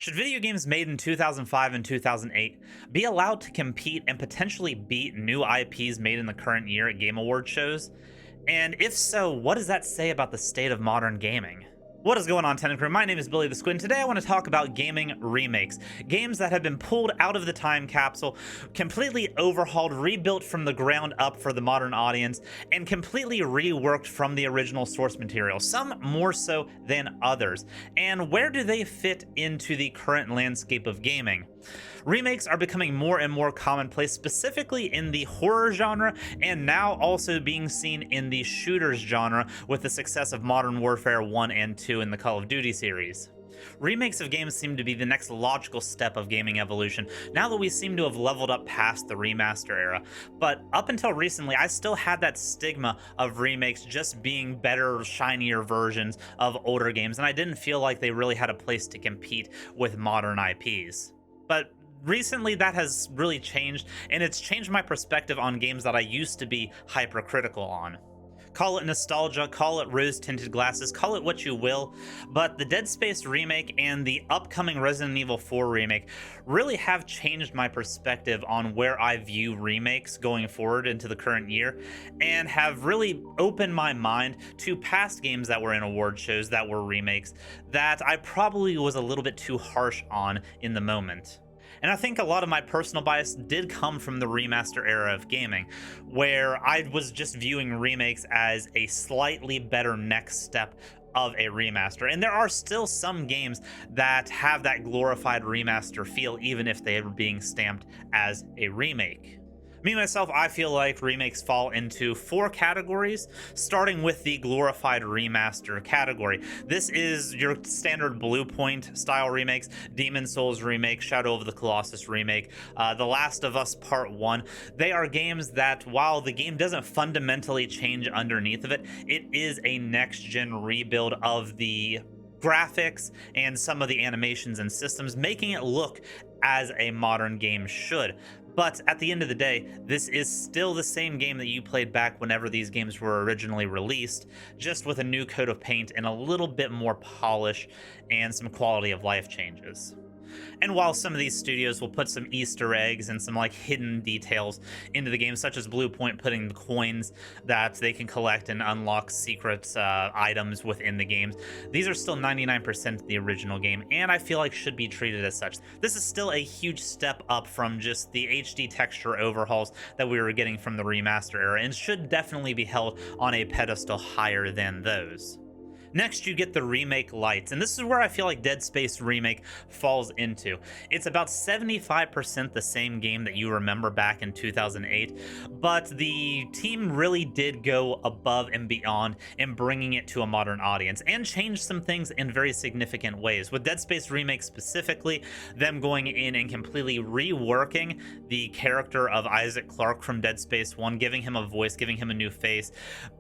Should video games made in 2005 and 2008 be allowed to compete and potentially beat new IPs made in the current year at Game Awards shows? And if so, what does that say about the state of modern gaming? What is going on, Tenant Crew? My name is Billy the Squid, and today I want to talk about gaming remakes. Games that have been pulled out of the time capsule, completely overhauled, rebuilt from the ground up for the modern audience, and completely reworked from the original source material, some more so than others. And where do they fit into the current landscape of gaming? Remakes are becoming more and more commonplace, specifically in the horror genre, and now also being seen in the shooters genre with the success of Modern Warfare 1 and 2 in the Call of Duty series. Remakes of games seem to be the next logical step of gaming evolution, now that we seem to have leveled up past the remaster era. But up until recently, I still had that stigma of remakes just being better, shinier versions of older games, and I didn't feel like they really had a place to compete with modern IPs. But recently that has really changed, and it's changed my perspective on games that I used to be hypercritical on. Call it nostalgia, call it rose-tinted glasses, call it what you will, but the Dead Space remake and the upcoming Resident Evil 4 remake really have changed my perspective on where I view remakes going forward into the current year, and have really opened my mind to past games that were in award shows that were remakes that I probably was a little bit too harsh on in the moment. And I think a lot of my personal bias did come from the remaster era of gaming, where I was just viewing remakes as a slightly better next step of a remaster. And there are still some games that have that glorified remaster feel, even if they are being stamped as a remake. Me, myself, I feel like remakes fall into four categories, starting with the glorified remaster category. This is your standard Blue Point style remakes, Demon's Souls remake, Shadow of the Colossus remake, The Last of Us Part 1. They are games that, while the game doesn't fundamentally change underneath of it, it is a next-gen rebuild of the graphics and some of the animations and systems, making it look as a modern game should. But at the end of the day, this is still the same game that you played back whenever these games were originally released, just with a new coat of paint and a little bit more polish and some quality of life changes. And while some of these studios will put some Easter eggs and some like hidden details into the game, such as Blue Point putting the coins that they can collect and unlock secret items within the games, these are still 99% the original game, and I feel like should be treated as such. This is still a huge step up from just the HD texture overhauls that we were getting from the remaster era, and should definitely be held on a pedestal higher than those. Next, you get the remake lights, and this is where I feel like Dead Space Remake falls into. It's about 75% the same game that you remember back in 2008, but the team really did go above and beyond in bringing it to a modern audience and change some things in very significant ways. With Dead Space Remake specifically, them going in and completely reworking the character of Isaac Clarke from Dead Space 1, giving him a voice, giving him a new face,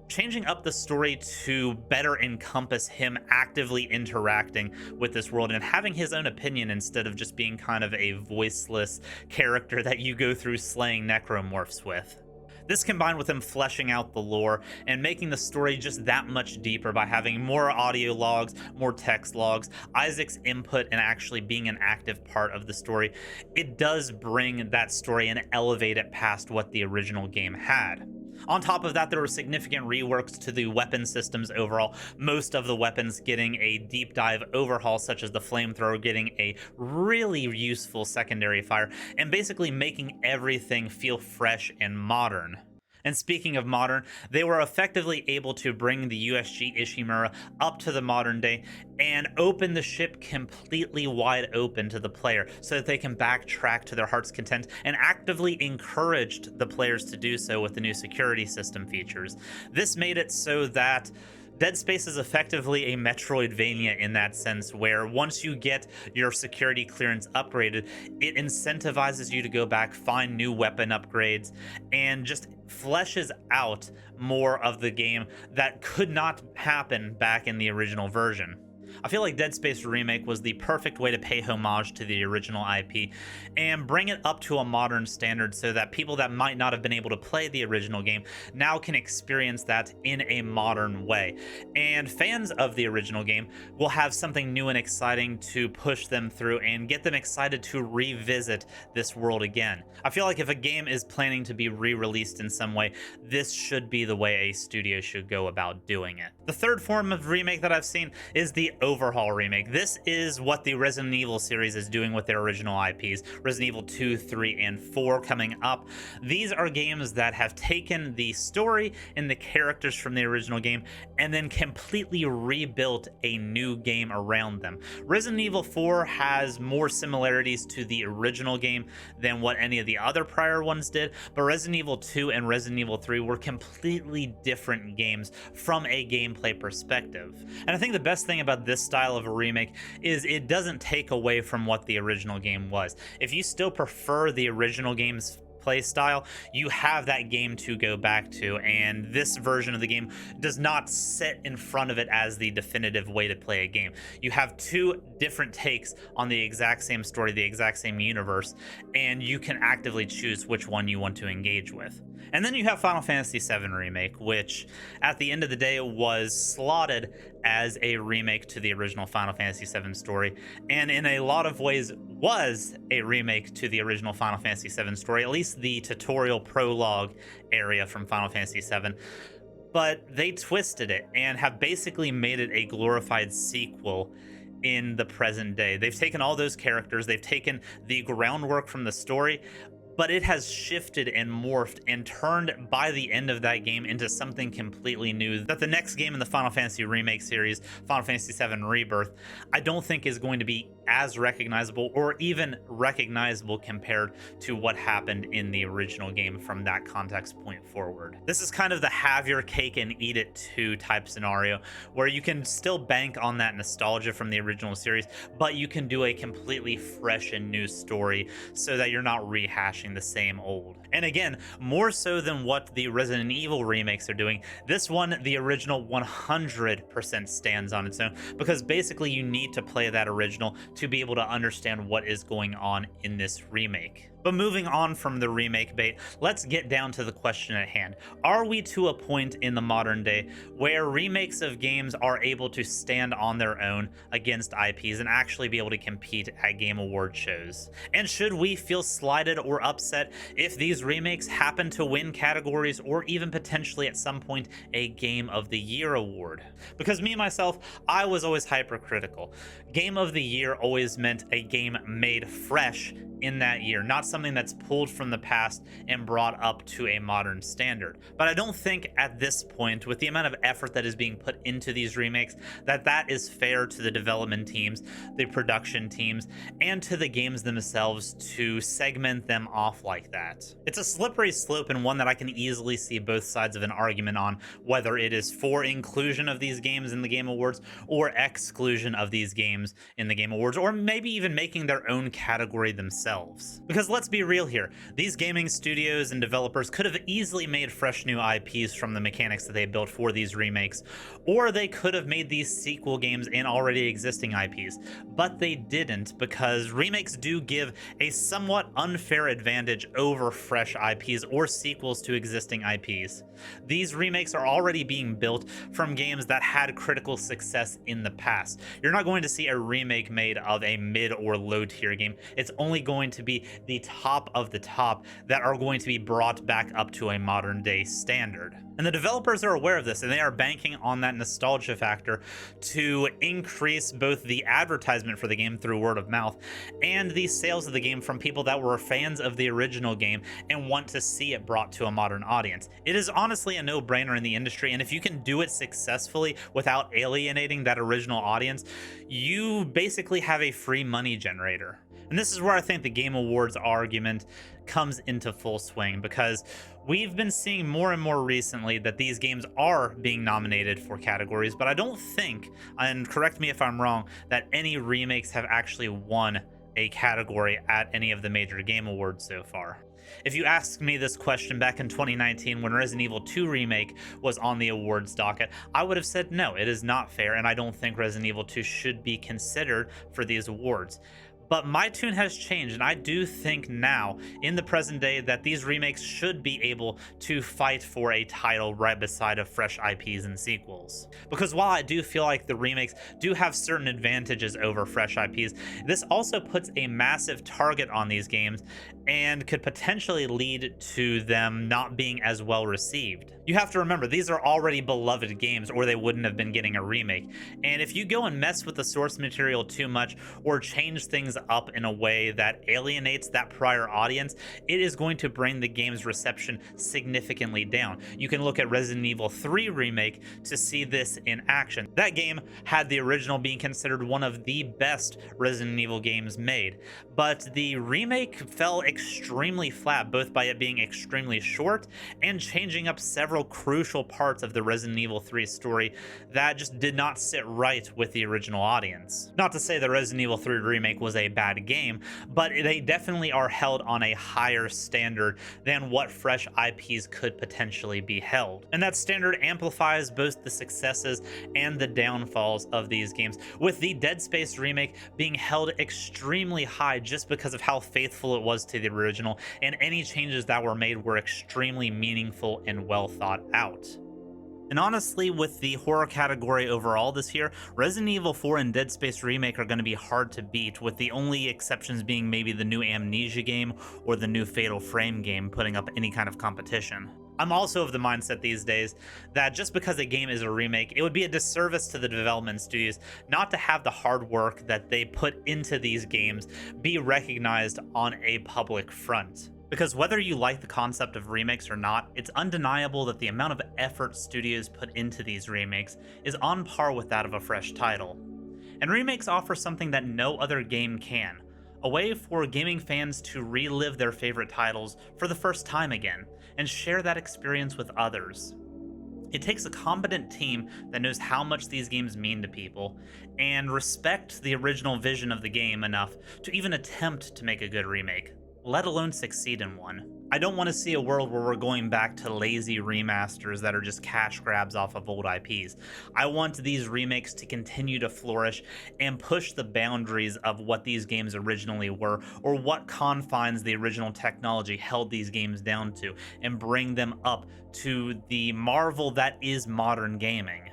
changing up the story to better encompass him actively interacting with this world and having his own opinion instead of just being kind of a voiceless character that you go through slaying necromorphs with. This combined with him fleshing out the lore and making the story just that much deeper by having more audio logs, more text logs, Isaac's input, and actually being an active part of the story, it does bring that story and elevate it past what the original game had. On top of that, there were significant reworks to the weapon systems overall, most of the weapons getting a deep dive overhaul, such as the flamethrower getting a really useful secondary fire, and basically making everything feel fresh and modern. And speaking of modern, they were effectively able to bring the USG Ishimura up to the modern day and open the ship completely wide open to the player so that they can backtrack to their heart's content, and actively encouraged the players to do so with the new security system features. This made it so that Dead Space is effectively a Metroidvania in that sense, where once you get your security clearance upgraded, it incentivizes you to go back, find new weapon upgrades, and just fleshes out more of the game that could not happen back in the original version. I feel like Dead Space Remake was the perfect way to pay homage to the original IP and bring it up to a modern standard so that people that might not have been able to play the original game now can experience that in a modern way. And fans of the original game will have something new and exciting to push them through and get them excited to revisit this world again. I feel like if a game is planning to be re-released in some way, this should be the way a studio should go about doing it. The third form of remake that I've seen is the overhaul remake. This is what the Resident Evil series is doing with their original IPs. Resident Evil 2, 3, and 4 coming up. These are games that have taken the story and the characters from the original game and then completely rebuilt a new game around them. Resident Evil 4 has more similarities to the original game than what any of the other prior ones did, but Resident Evil 2 and Resident Evil 3 were completely different games from a gameplay perspective. And I think the best thing about this style of a remake is it doesn't take away from what the original game was. If you still prefer the original game's play style, you have that game to go back to, and this version of the game does not sit in front of it as the definitive way to play a game. You have two different takes on the exact same story, the exact same universe, and you can actively choose which one you want to engage with. And then you have Final Fantasy VII Remake, which at the end of the day was slotted as a remake to the original Final Fantasy VII story, and in a lot of ways was a remake to the original Final Fantasy VII story, at least the tutorial prologue area from Final Fantasy VII. But they twisted it and have basically made it a glorified sequel in the present day. They've taken all those characters, they've taken the groundwork from the story, but it has shifted and morphed and turned by the end of that game into something completely new that the next game in the Final Fantasy Remake series, Final Fantasy VII Rebirth, I don't think is going to be as recognizable or even recognizable compared to what happened in the original game from that context point forward. This is kind of the have your cake and eat it too type scenario where you can still bank on that nostalgia from the original series, but you can do a completely fresh and new story so that you're not rehashing the same old. And again, more so than what the Resident Evil remakes are doing, this one, the original 100% stands on its own, because basically you need to play that original to be able to understand what is going on in this remake. But moving on from the remake bait, let's get down to the question at hand. Are we to a point in the modern day where remakes of games are able to stand on their own against IPs and actually be able to compete at Game Award shows? And should we feel slighted or upset if these remakes happen to win categories or even potentially at some point a Game of the Year award? Because me, myself, I was always hypercritical. Game of the Year always meant a game made fresh in that year, not something that's pulled from the past and brought up to a modern standard. But I don't think at this point, with the amount of effort that is being put into these remakes, that is fair to the development teams, the production teams, and to the games themselves to segment them off like that. It's a slippery slope, and one that I can easily see both sides of an argument on, whether it is for inclusion of these games in the Game Awards or exclusion of these games in the Game Awards, or maybe even making their own category themselves. Because let's be real here, these gaming studios and developers could have easily made fresh new IPs from the mechanics that they built for these remakes, or they could have made these sequel games in already existing IPs, but they didn't, because remakes do give a somewhat unfair advantage over fresh IPs or sequels to existing IPs. These remakes are already being built from games that had critical success in the past. You're not going to see a remake made of a mid or low tier game. It's only going to be the top of the top that are going to be brought back up to a modern day standard. And the developers are aware of this, and they are banking on that nostalgia factor to increase both the advertisement for the game through word of mouth and the sales of the game from people that were fans of the original game and want to see it brought to a modern audience. It is honestly a no-brainer in the industry, and if you can do it successfully without alienating that original audience, you basically have a free money generator. And this is where I think the Game Awards argument comes into full swing, because we've been seeing more and more recently that these games are being nominated for categories, but I don't think, and correct me if I'm wrong, that any remakes have actually won a category at any of the major game awards so far. If you asked me this question back in 2019 when Resident Evil 2 Remake was on the awards docket, I would have said no, it is not fair, and I don't think Resident Evil 2 should be considered for these awards. But my tune has changed, and I do think now, in the present day, that these remakes should be able to fight for a title right beside of fresh IPs and sequels. Because while I do feel like the remakes do have certain advantages over fresh IPs, this also puts a massive target on these games and could potentially lead to them not being as well received. You have to remember, these are already beloved games or they wouldn't have been getting a remake. And if you go and mess with the source material too much or change things up in a way that alienates that prior audience, it is going to bring the game's reception significantly down. You can look at Resident Evil 3 Remake to see this in action. That game had the original being considered one of the best Resident Evil games made, but the remake fell extremely flat, both by it being extremely short and changing up several crucial parts of the Resident Evil 3 story that just did not sit right with the original audience. Not to say the Resident Evil 3 Remake was a bad game, but they definitely are held on a higher standard than what fresh IPs could potentially be held. And that standard amplifies both the successes and the downfalls of these games, with the Dead Space remake being held extremely high just because of how faithful it was to the original, and any changes that were made were extremely meaningful and well thought out. And honestly, with the horror category overall this year, Resident Evil 4 and Dead Space Remake are going to be hard to beat, with the only exceptions being maybe the new Amnesia game or the new Fatal Frame game putting up any kind of competition. I'm also of the mindset these days that just because a game is a remake, it would be a disservice to the development studios not to have the hard work that they put into these games be recognized on a public front. Because whether you like the concept of remakes or not, it's undeniable that the amount of effort studios put into these remakes is on par with that of a fresh title. And remakes offer something that no other game can: a way for gaming fans to relive their favorite titles for the first time again, and share that experience with others. It takes a competent team that knows how much these games mean to people, and respect the original vision of the game enough to even attempt to make a good remake, let alone succeed in one. I don't want to see a world where we're going back to lazy remasters that are just cash grabs off of old IPs. I want these remakes to continue to flourish and push the boundaries of what these games originally were, or what confines the original technology held these games down to, and bring them up to the marvel that is modern gaming.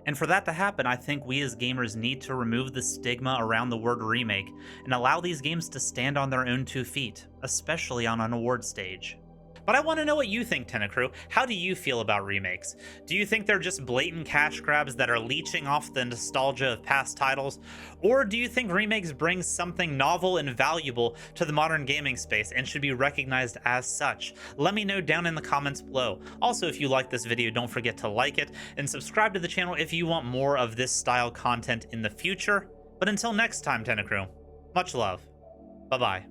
And for that to happen, I think we as gamers need to remove the stigma around the word remake and allow these games to stand on their own 2 feet, especially on an award stage. But I want to know what you think, Crew. How do you feel about remakes? Do you think they're just blatant cash grabs that are leeching off the nostalgia of past titles? Or do you think remakes bring something novel and valuable to the modern gaming space and should be recognized as such? Let me know down in the comments below. Also, if you like this video, don't forget to like it and subscribe to the channel if you want more of this style content in the future. But until next time, Crew, much love. Bye-bye.